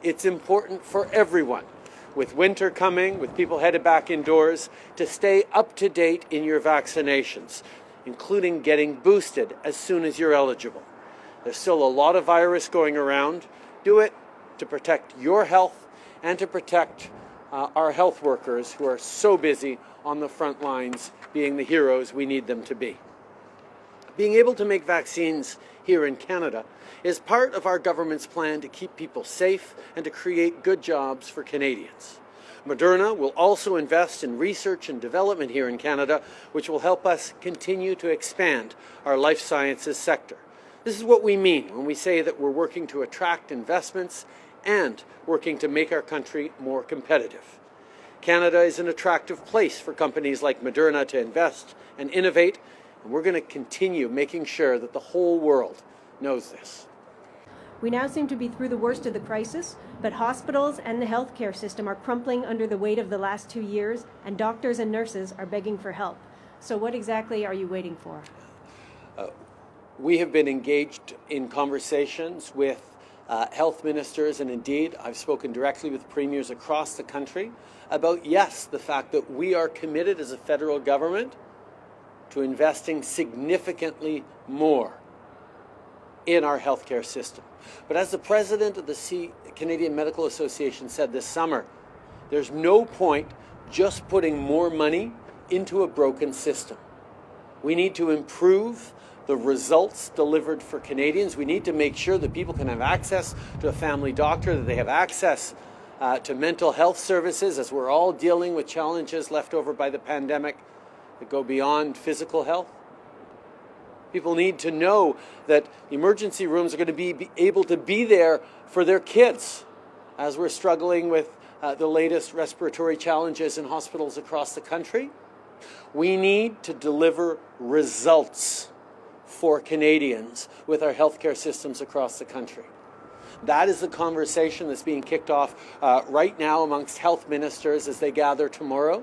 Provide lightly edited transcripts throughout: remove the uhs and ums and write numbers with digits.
it's important for everyone, with winter coming, with people headed back indoors, to stay up to date in your vaccinations, including getting boosted as soon as you're eligible. There's still a lot of virus going around. Do it to protect your health and to protect our health workers who are so busy on the front lines, being the heroes we need them to be. Being able to make vaccines here in Canada is part of our government's plan to keep people safe and to create good jobs for Canadians. Moderna will also invest in research and development here in Canada, which will help us continue to expand our life sciences sector. This is what we mean when we say that we're working to attract investments and working to make our country more competitive. Canada is an attractive place for companies like Moderna to invest and innovate, and we're going to continue making sure that the whole world knows this. We now seem to be through the worst of the crisis, but hospitals and the healthcare system are crumbling under the weight of the last 2 years, and doctors and nurses are begging for help. So what exactly are you waiting for? We have been engaged in conversations with health ministers, and indeed I've spoken directly with premiers across the country about, yes, the fact that we are committed as a federal government to investing significantly more in our healthcare system. But as the president of the Canadian Medical Association said this summer, there's no point just putting more money into a broken system. We need to improve the results delivered for Canadians. We need to make sure that people can have access to a family doctor, that they have access to mental health services, as we're all dealing with challenges left over by the pandemic that go beyond physical health. People need to know that emergency rooms are going to be able to be there for their kids as we're struggling with the latest respiratory challenges in hospitals across the country. We need to deliver results for Canadians with our healthcare systems across the country. That is the conversation that's being kicked off right now amongst health ministers as they gather tomorrow.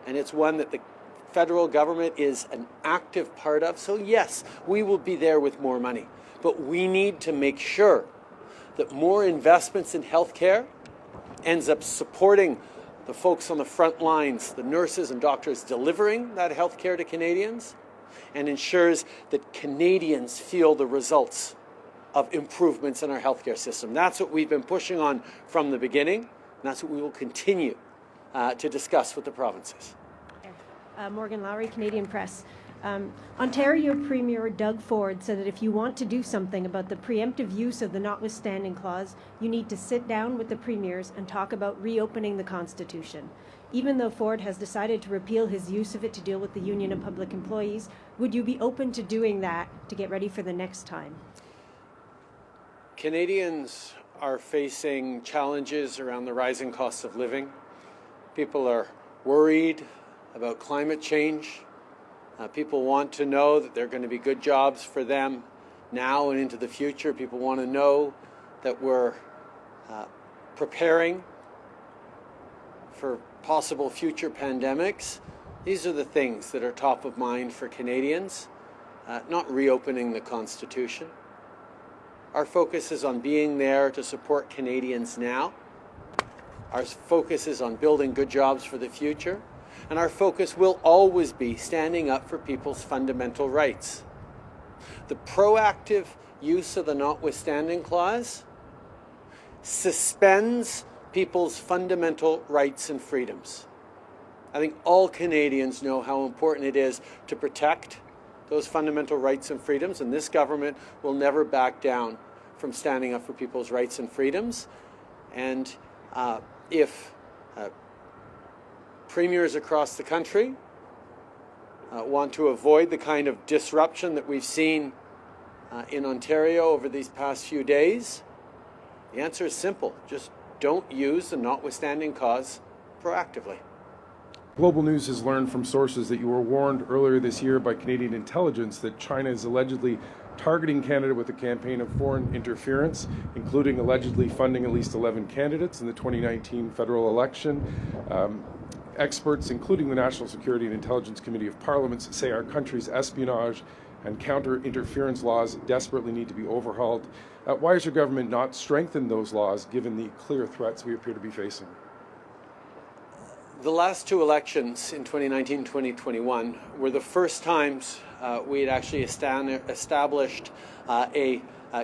And it's one that the federal government is an active part of. So yes, we will be there with more money, but we need to make sure that more investments in healthcare ends up supporting the folks on the front lines, the nurses and doctors delivering that healthcare to Canadians, and ensures that Canadians feel the results of improvements in our healthcare system. That's what we've been pushing on from the beginning, and that's what we will continue to discuss with the provinces. Morgan Lowry, Canadian Press. Ontario Premier Doug Ford said that if you want to do something about the preemptive use of the NoWithStanding clause, you need to sit down with the premiers and talk about reopening the Constitution. Even though Ford has decided to repeal his use of it to deal with the Union of Public Employees, would you be open to doing that to get ready for the next time? Canadians are facing challenges around the rising cost of living. People are worried about climate change. People want to know that there are going to be good jobs for them now and into the future. People want to know that we're preparing for possible future pandemics. These are the things that are top of mind for Canadians, not reopening the Constitution. Our focus is on being there to support Canadians now. Our focus is on building good jobs for the future. And our focus will always be standing up for people's fundamental rights. The proactive use of the NoWithStanding clause suspends people's fundamental rights and freedoms. I think all Canadians know how important it is to protect those fundamental rights and freedoms, and this government will never back down from standing up for people's rights and freedoms. And if premiers across the country want to avoid the kind of disruption that we've seen in Ontario over these past few days, the answer is simple. Just don't use the NoWithStanding clause proactively. Global News has learned from sources that you were warned earlier this year by Canadian intelligence that China is allegedly targeting Canada with a campaign of foreign interference, including allegedly funding at least 11 candidates in the 2019 federal election. Experts, including the National Security and Intelligence Committee of Parliaments, say our country's espionage and counter-interference laws desperately need to be overhauled. Why has your government not strengthened those laws given the clear threats we appear to be facing? The last two elections in 2019 and 2021 were the first times we had actually established a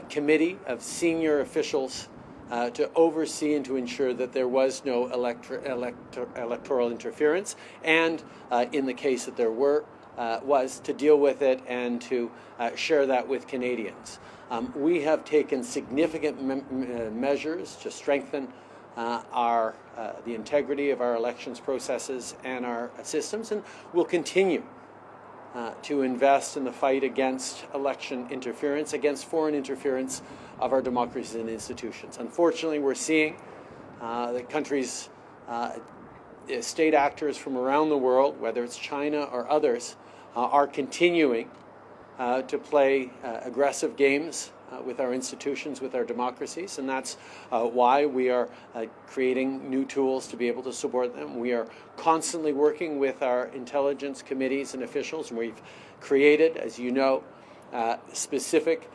committee of senior officials to oversee and to ensure that there was no electoral interference, and in the case that there was to deal with it and to share that with Canadians. We have taken significant measures to strengthen the integrity of our elections processes and our systems, and we'll continue to invest in the fight against election interference, against foreign interference of our democracies and institutions. Unfortunately, we're seeing that countries, state actors from around the world, whether it's China or others, are continuing to play aggressive games with our institutions, with our democracies, and that's why we are creating new tools to be able to support them. We are constantly working with our intelligence committees and officials, and we've created, as you know, specific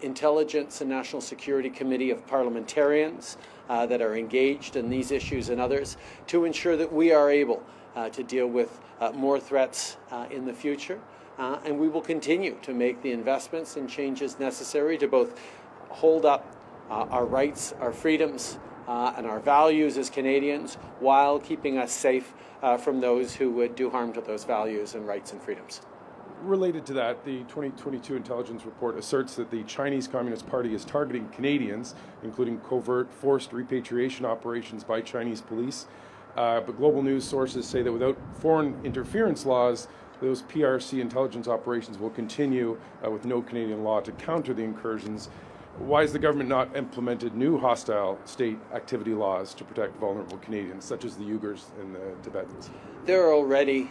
intelligence and national security committee of parliamentarians that are engaged in these issues and others to ensure that we are able to deal with more threats in the future. And we will continue to make the investments and changes necessary to both hold up our rights, our freedoms, and our values as Canadians while keeping us safe from those who would do harm to those values and rights and freedoms. Related to that, the 2022 intelligence report asserts that the Chinese Communist Party is targeting Canadians, including covert forced repatriation operations by Chinese police. But global news sources say that without foreign interference laws, those PRC intelligence operations will continue with no Canadian law to counter the incursions. Why has the government not implemented new hostile state activity laws to protect vulnerable Canadians, such as the Uyghurs and the Tibetans? There are already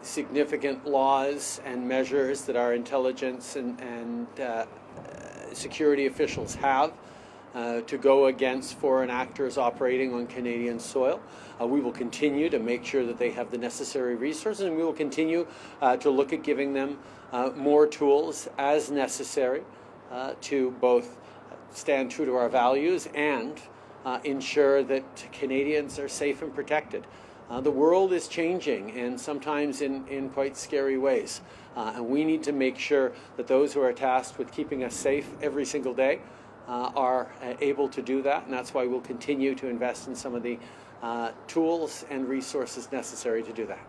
significant laws and measures that our intelligence and security officials have to go against foreign actors operating on Canadian soil. We will continue to make sure that they have the necessary resources, and we will continue to look at giving them more tools as necessary to both stand true to our values and ensure that Canadians are safe and protected. The world is changing, and sometimes in quite scary ways. And we need to make sure that those who are tasked with keeping us safe every single day are able to do that, and that's why we'll continue to invest in some of the tools and resources necessary to do that.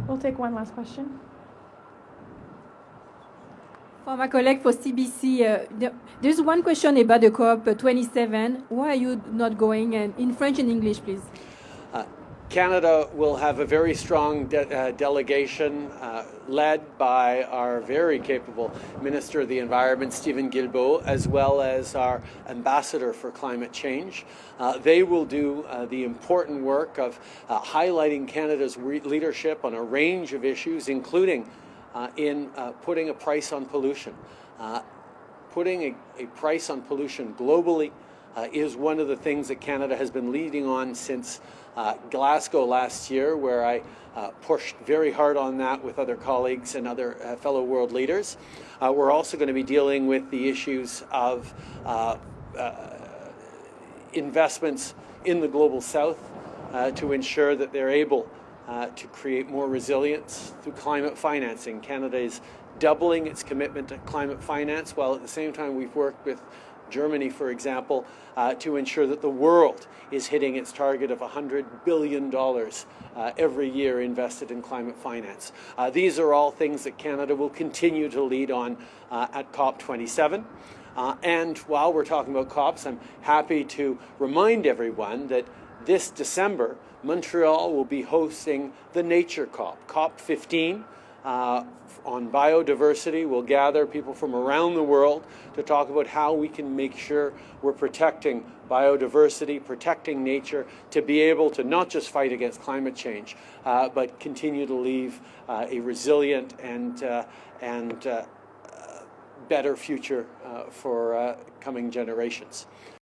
We'll take one last question. For my colleague for CBC, there's one question about the COP27. Why are you not going? And in French and English, please. Canada will have a very strong delegation led by our very capable Minister of the Environment, Stephen Guilbeault, as well as our Ambassador for Climate Change. They will do the important work of highlighting Canada's leadership on a range of issues, including in putting a price on pollution. Putting a price on pollution globally is one of the things that Canada has been leading on since Glasgow last year, where I pushed very hard on that with other colleagues and other fellow world leaders. We're also going to be dealing with the issues of investments in the Global South to ensure that they're able to create more resilience through climate financing. Canada is doubling its commitment to climate finance, while at the same time we've worked with Germany, for example, to ensure that the world is hitting its target of $100 billion every year invested in climate finance. These are all things that Canada will continue to lead on at COP27. And while we're talking about COPs, I'm happy to remind everyone that this December, Montreal will be hosting the Nature COP, COP15. On biodiversity. We'll gather people from around the world to talk about how we can make sure we're protecting biodiversity, protecting nature, to be able to not just fight against climate change, but continue to leave a resilient and better future for coming generations.